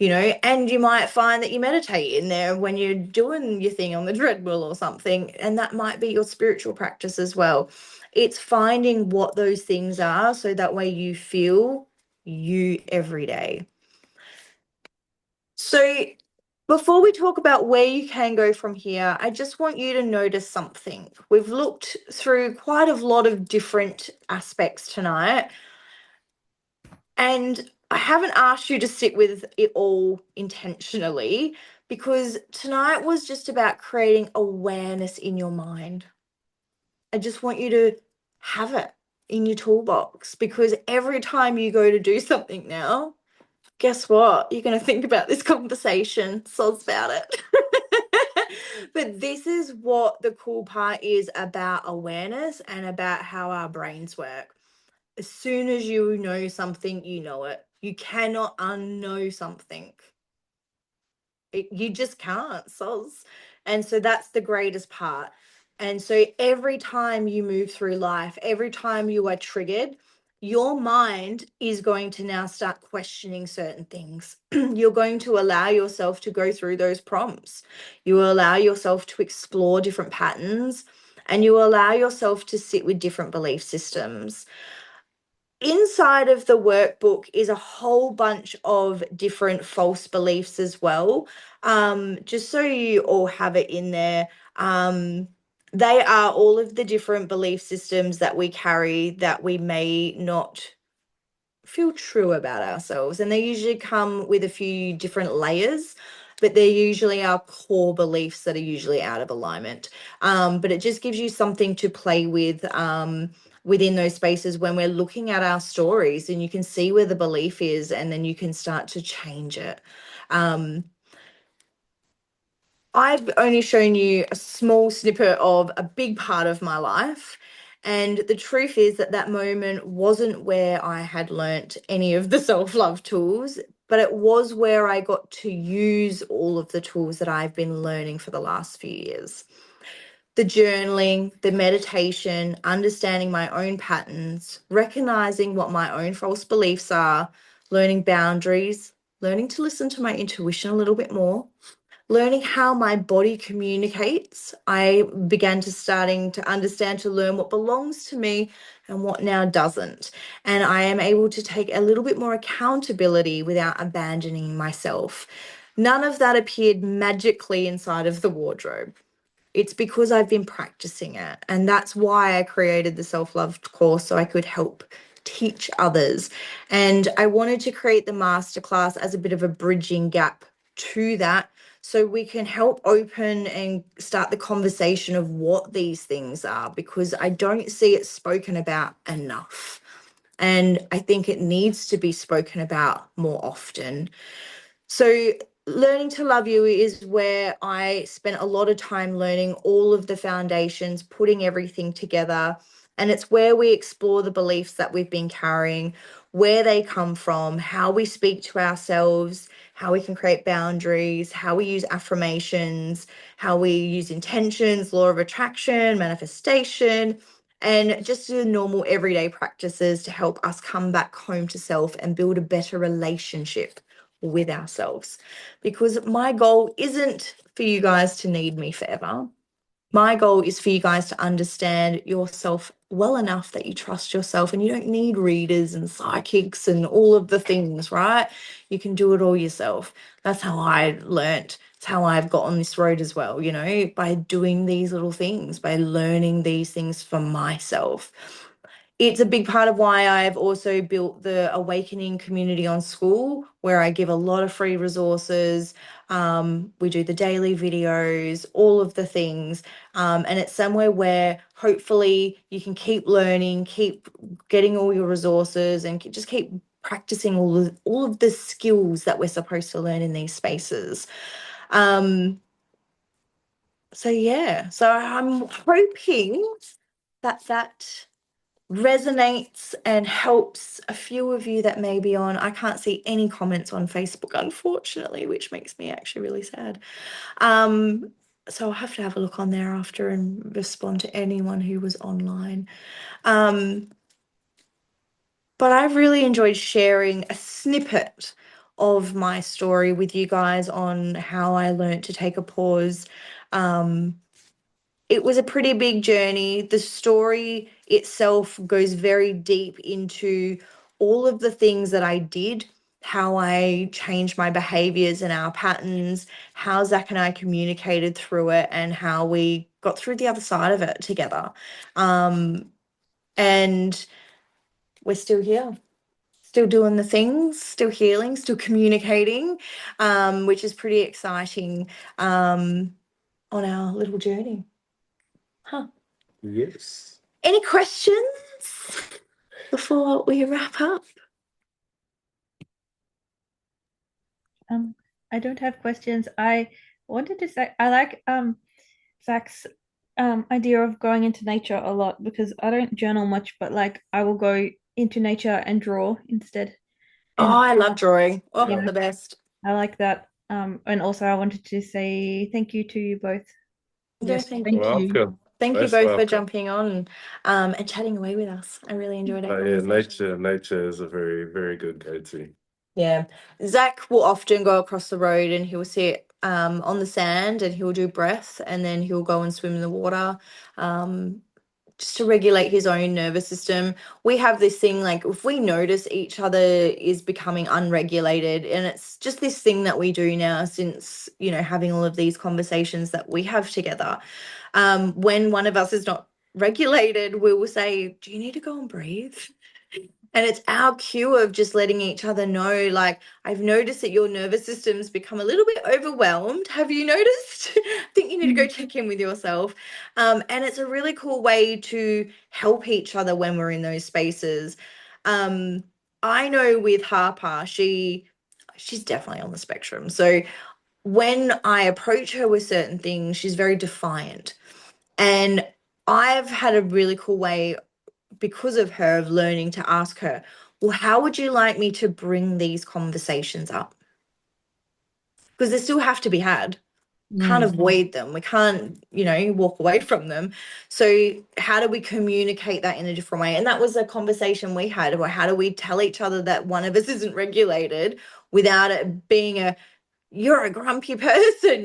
and you might find that you meditate in there when you're doing your thing on the treadmill or something, and that might be your spiritual practice as well. It's finding what those things are so that way you feel you every day. So before we talk about where you can go from here, I just want you to notice something. We've looked through quite a lot of different aspects tonight, and I haven't asked you to sit with it all intentionally, because tonight was just about creating awareness in your mind. I just want you to have it in your toolbox, because every time you go to do something now, guess what? You're going to think about this conversation. Soz about it. But this is what the cool part is about awareness and about how our brains work. As soon as you know something, you know it. You cannot unknow something. You just can't, soz. And so that's the greatest part. And so every time you move through life, every time you are triggered, your mind is going to now start questioning certain things. You're going to allow yourself to go through those prompts. You will allow yourself to explore different patterns, and you will allow yourself to sit with different belief systems. Inside of the workbook is a whole bunch of different false beliefs as well. Just so you all have it in there. They are all of the different belief systems that we carry that we may not feel true about ourselves. And they usually come with a few different layers, but they're usually our core beliefs that are usually out of alignment. But it just gives you something to play with within those spaces when we're looking at our stories, and you can see where the belief is, and then you can start to change it. I've only shown you a small snippet of a big part of my life. And the truth is that that moment wasn't where I had learnt any of the self-love tools, but it was where I got to use all of the tools that I've been learning for the last few years. The journaling, the meditation, understanding my own patterns, recognizing what my own false beliefs are, learning boundaries, learning to listen to my intuition a little bit more, learning how my body communicates. I began starting to understand, to learn what belongs to me and what now doesn't. And I am able to take a little bit more accountability without abandoning myself. None of that appeared magically inside of the wardrobe. It's because I've been practicing it. And that's why I created the self-love course, so I could help teach others. And I wanted to create the masterclass as a bit of a bridging gap to that, so we can help open and start the conversation of what these things are, because I don't see it spoken about enough. And I think it needs to be spoken about more often. So learning to love you is where I spent a lot of time learning all of the foundations, putting everything together. And it's where we explore the beliefs that we've been carrying, where they come from, how we speak to ourselves, how we can create boundaries, how we use affirmations, how we use intentions, law of attraction, manifestation, and just the normal everyday practices to help us come back home to self and build a better relationship with ourselves. Because my goal isn't for you guys to need me forever. My goal is for you guys to understand yourself well enough that you trust yourself, and you don't need readers and psychics and all of the things, right? You can do it all yourself. That's how I learnt. It's how I've got on this road as well, by doing these little things, by learning these things for myself. It's a big part of why I've also built the Awakening community on School, where I give a lot of free resources. We do the daily videos, all of the things. And it's somewhere where hopefully you can keep learning, keep getting all your resources, and just keep practicing all of the skills that we're supposed to learn in these spaces. So I'm hoping that resonates and helps a few of you that may be on. I can't see any comments on Facebook, unfortunately, which makes me actually really sad. So I'll have to have a look on there after and respond to anyone who was online. But I've really enjoyed sharing a snippet of my story with you guys on how I learned to take a pause. It was a pretty big journey. The story itself goes very deep into all of the things that I did, how I changed my behaviors and our patterns, how Zach and I communicated through it, and how we got through the other side of it together. And we're still here, still doing the things, still healing, still communicating, which is pretty exciting on our little journey. Huh. Yes. Any questions before we wrap up? I don't have questions. I wanted to say I like Zach's idea of going into nature a lot, because I don't journal much, but like I will go into nature and draw instead. Oh, And I love drawing. Oh, Yeah. the best. I like that. And also I wanted to say thank you to you both. No, Yes, thank thank you. you. Welcome. Thank you Most both for welcome. jumping on and chatting away with us. I really enjoyed our Yeah, conversation. nature is a very, very good go-to. Yeah. Zach will often go across the road and he'll sit on the sand and he'll do breath, and then he'll go and swim in the water. Just to regulate his own nervous system. We have this thing, like if we notice each other is becoming unregulated, and it's just this thing that we do now since, having all of these conversations that we have together. When one of us is not regulated, we will say, do you need to go and breathe? And it's our cue of just letting each other know, like, I've noticed that your nervous system's become a little bit overwhelmed. Have you noticed? I think you need to go check in with yourself. And it's a really cool way to help each other when we're in those spaces. I know with Harper, she's definitely on the spectrum. So when I approach her with certain things, she's very defiant. And I've had a really cool way, because of her, of learning to ask her, well, how would you like me to bring these conversations up? Because they still have to be had. Can't avoid them. We can't, walk away from them. So how do we communicate that in a different way? And that was a conversation we had about how do we tell each other that one of us isn't regulated without it being you're a grumpy person,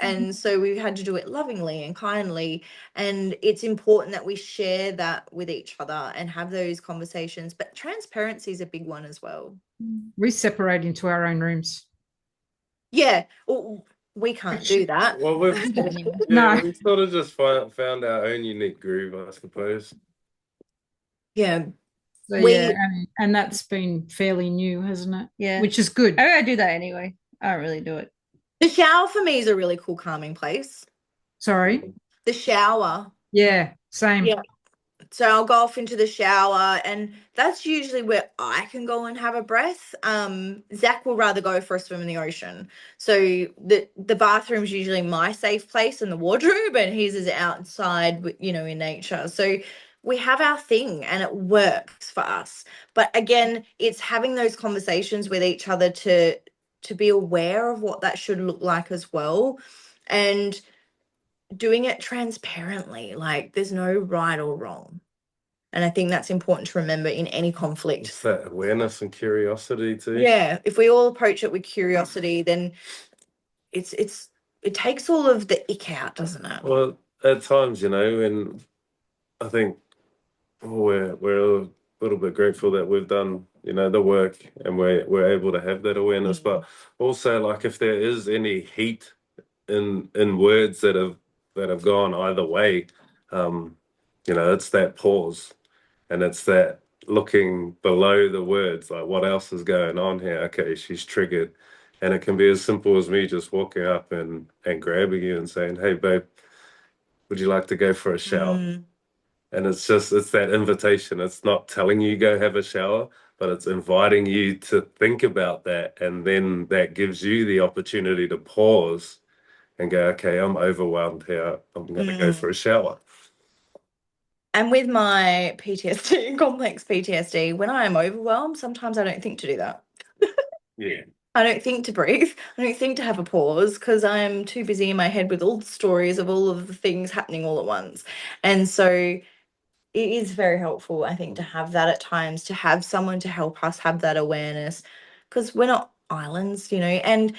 and so we had to do it lovingly and kindly. And it's important that we share that with each other and have those conversations. But transparency is a big one as well. We separate into our own rooms. Yeah, well, we can't do that. Well, we've No. we sort of just found our own unique groove, I suppose. Yeah. So yeah, and that's been fairly new, hasn't it? Yeah. Which is good. I do that anyway. I don't really do it. The shower for me is a really cool calming place. Sorry. The shower. Yeah, same. Yeah. So I'll go off into the shower, and that's usually where I can go and have a breath. Zach will rather go for a swim in the ocean. So the bathroom's usually my safe place, and the wardrobe, and his is outside, in nature. So we have our thing and it works for us. But again, it's having those conversations with each other to be aware of what that should look like as well. And doing it transparently, like there's no right or wrong. And I think that's important to remember in any conflict. It's that awareness and curiosity too. Yeah, if we all approach it with curiosity, then it takes all of the ick out, doesn't it? Well, at times, and I think we're a little bit grateful that we've done, the work, and we're able to have that awareness. But also, like, if there is any heat in words that have gone either way, um, it's that pause, and it's that looking below the words, like what else is going on here? Okay, she's triggered. And it can be as simple as me just walking up and grabbing you and saying, "Hey, babe, would you like to go for a shower?" And it's that invitation. It's not telling you go have a shower, but it's inviting you to think about that. And then that gives you the opportunity to pause and go, okay, I'm overwhelmed here. I'm going to go for a shower. And with my PTSD and complex PTSD, when I am overwhelmed, sometimes I don't think to do that. Yeah. I don't think to breathe. I don't think to have a pause because I'm too busy in my head with all the stories of all of the things happening all at once. And so it is very helpful, I think, to have that at times, to have someone to help us have that awareness, because we're not islands, and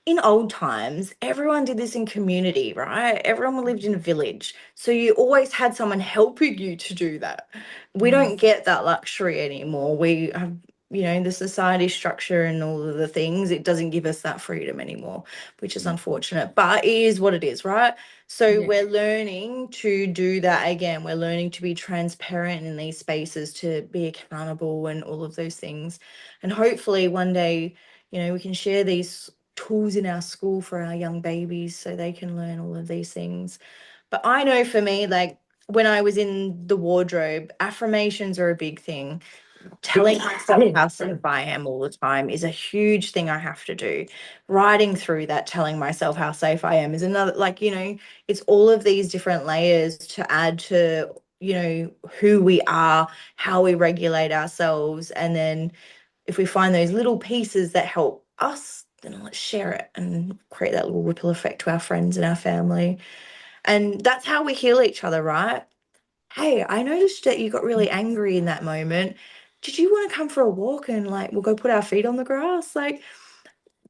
in old times, everyone did this in community, right? Everyone lived in a village. So you always had someone helping you to do that. We don't get that luxury anymore. We have, the society structure and all of the things, it doesn't give us that freedom anymore, which is unfortunate. But it is what it is, right? So we're learning to do that again. We're learning to be transparent in these spaces, to be accountable and all of those things. And hopefully one day, we can share these tools in our school for our young babies so they can learn all of these things. But I know for me, like when I was in the wardrobe, affirmations are a big thing. Telling myself how safe I am all the time is a huge thing I have to do. Writing through that, telling myself how safe I am is another, like, it's all of these different layers to add to, who we are, how we regulate ourselves. And then if we find those little pieces that help us, then let's share it and create that little ripple effect to our friends and our family. And that's how we heal each other, right? Hey, I noticed that you got really angry in that moment. Did you want to come for a walk and we'll go put our feet on the grass? Like,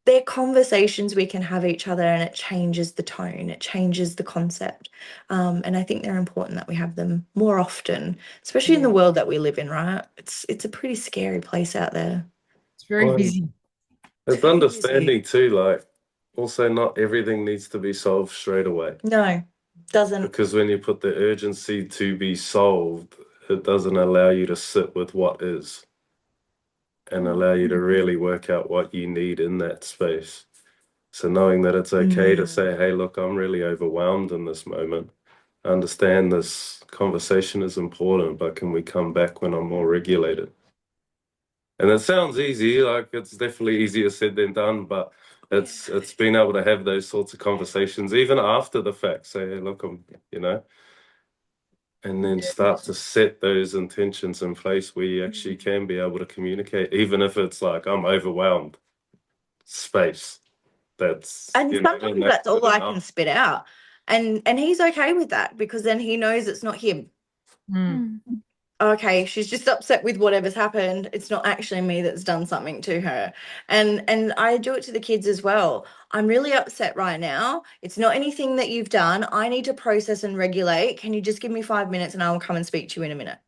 they're conversations we can have each other, and it changes the tone, it changes the concept. And I think they're important that we have them more often, especially in the world that we live in, right? It's a pretty scary place out there. It's very busy. It's understanding too, like, also not everything needs to be solved straight away. No, doesn't. Because when you put the urgency to be solved, it doesn't allow you to sit with what is and allow you to really work out what you need in that space. So knowing that it's okay to say, hey, look, I'm really overwhelmed in this moment. I understand this conversation is important, but can we come back when I'm more regulated? And it sounds easy, like it's definitely easier said than done, but it's being able to have those sorts of conversations even after the fact. Say, hey, look, and then start to set those intentions in place where you actually can be able to communicate, even if it's like, I'm overwhelmed. Space. And sometimes that's all I can spit out. And he's okay with that, because then he knows it's not him. Okay, she's just upset with whatever's happened. It's not actually me that's done something to her. And I do it to the kids as well. I'm really upset right now. It's not anything that you've done. I need to process and regulate. Can you just give me 5 minutes and I will come and speak to you in a minute?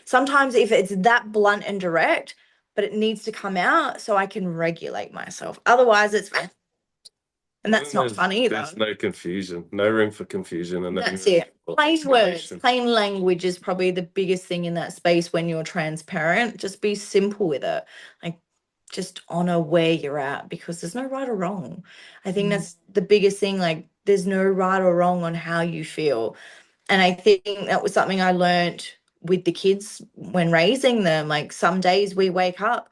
Sometimes if it's that blunt and direct, but it needs to come out so I can regulate myself. Otherwise it's and that's not funny either. There's no confusion, no room for confusion. And that's it. Plain words, plain language is probably the biggest thing in that space when you're transparent. Just be simple with it. Like, just honor where you're at, because there's no right or wrong. I think that's the biggest thing. Like, there's no right or wrong on how you feel. And I think that was something I learned with the kids when raising them. Like, some days we wake up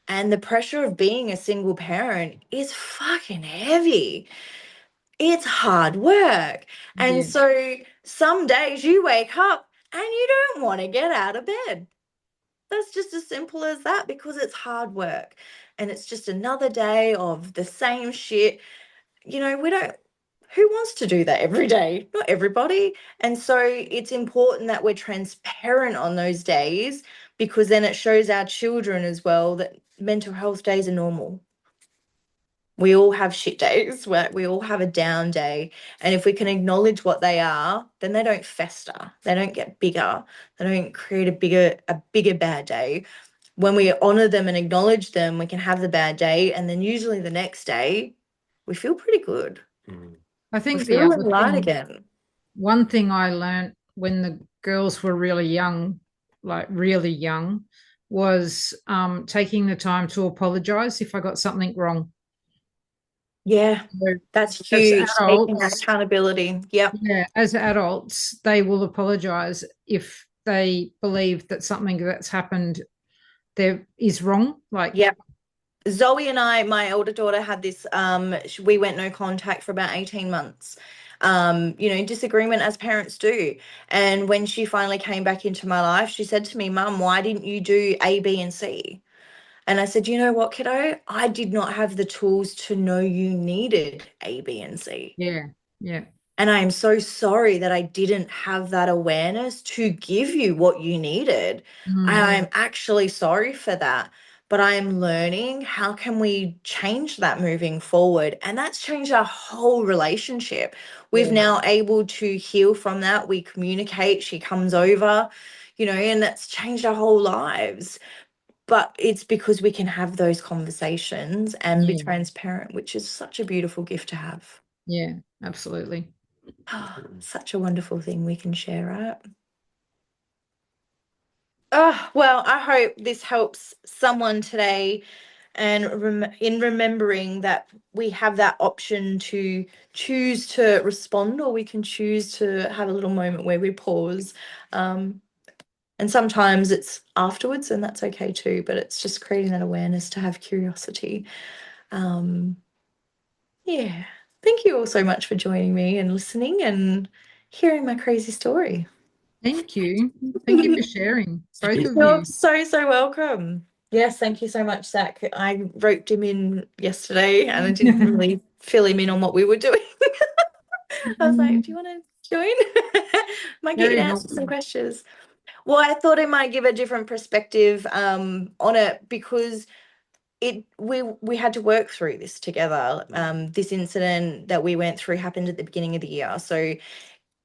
and the pressure of being a single parent is fucking heavy. It's hard work. And so some days you wake up and you don't want to get out of bed. That's just as simple as that, because it's hard work. And it's just another day of the same shit. Who wants to do that every day? Not everybody. And so it's important that we're transparent on those days, because then it shows our children as well that mental health days are normal. We all have shit days, where we all have a down day. And if we can acknowledge what they are, then they don't fester. They don't get bigger. They don't create a bigger bad day. When we honor them and acknowledge them, we can have the bad day. And then usually the next day, we feel pretty good. I We think the feel other light thing, again. one thing I learned when the girls were really young, like really young, was taking the time to apologize if I got something wrong. Yeah, So that's as huge. Taking that adults, accountability. Yep. yeah, as adults, they will apologize if they believe that something that's happened there is wrong. Like, Yep. Zoe and I, my older daughter, had this. We went no contact for about 18 months. Disagreement as parents do. And when she finally came back into my life, she said to me, Mum, why didn't you do A, B, and C? And I said, you know what, kiddo? I did not have the tools to know you needed A, B, and C. yeah, yeah. And I am so sorry that I didn't have that awareness to give you what you needed. I'm actually sorry for that. But I am learning how can we change that moving forward. And that's changed our whole relationship. We've Yeah. now able to heal from that. We communicate. She comes over, and that's changed our whole lives. But it's because we can have those conversations and be Yeah. transparent, which is such a beautiful gift to have. Yeah, absolutely. Such a wonderful thing we can share, right? Oh, well, I hope this helps someone today and in remembering that we have that option to choose to respond, or we can choose to have a little moment where we pause. And sometimes it's afterwards, and that's okay too, but it's just creating that awareness to have curiosity. Yeah. Thank you all so much for joining me and listening and hearing my crazy story. Thank you. Thank you for sharing, both of You're you. so welcome. Yes, thank you so much, Zach. I roped him in yesterday and I didn't really fill him in on what we were doing. I was like, do you want to join? Might get you Very to answer some helpful. questions. Well, I thought I might give a different perspective on it because we had to work through this together. This incident that we went through happened at the beginning of the year. So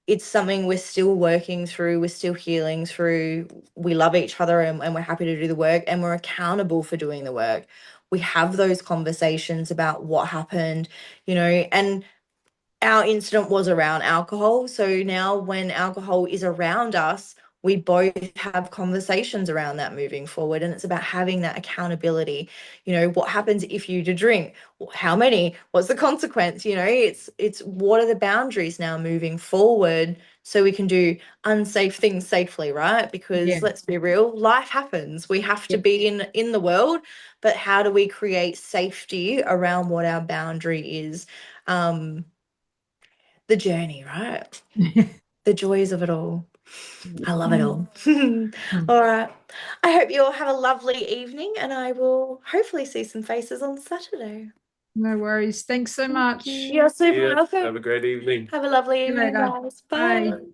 it's something we're still working through, we're still healing through. We love each other and we're happy to do the work and we're accountable for doing the work. We have those conversations about what happened, and our incident was around alcohol. So now when alcohol is around us, we both have conversations around that moving forward. And it's about having that accountability. What happens if you do drink? How many? What's the consequence? It's what are the boundaries now moving forward so we can do unsafe things safely, right? Because Yeah. let's be real, life happens. We have to Yeah. be in the world, but how do we create safety around what our boundary is? The journey, right? The joys of it all. I love it all. All right. I hope you all have a lovely evening and I will hopefully see some faces on Saturday. No worries. Thanks so much. You're super welcome. Have a great evening. Have a lovely See you evening, later. guys. Bye. Bye.